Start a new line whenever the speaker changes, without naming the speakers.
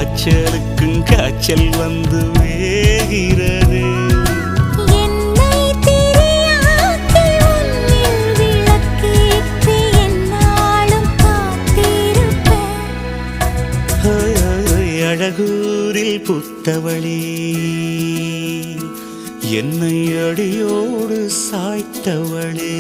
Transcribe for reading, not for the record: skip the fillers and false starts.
காய்ச்சலுக்கும் காய்ச்சல் வந்து வேகிறது.
என்னை திரியாக்கி உன்னில் விளக்கேற்றி எந்நாளும் காத்திருப்பேன்.
அழகூரில் புத்தவளே, என்னை அடியோடு சாய்த்தவளே.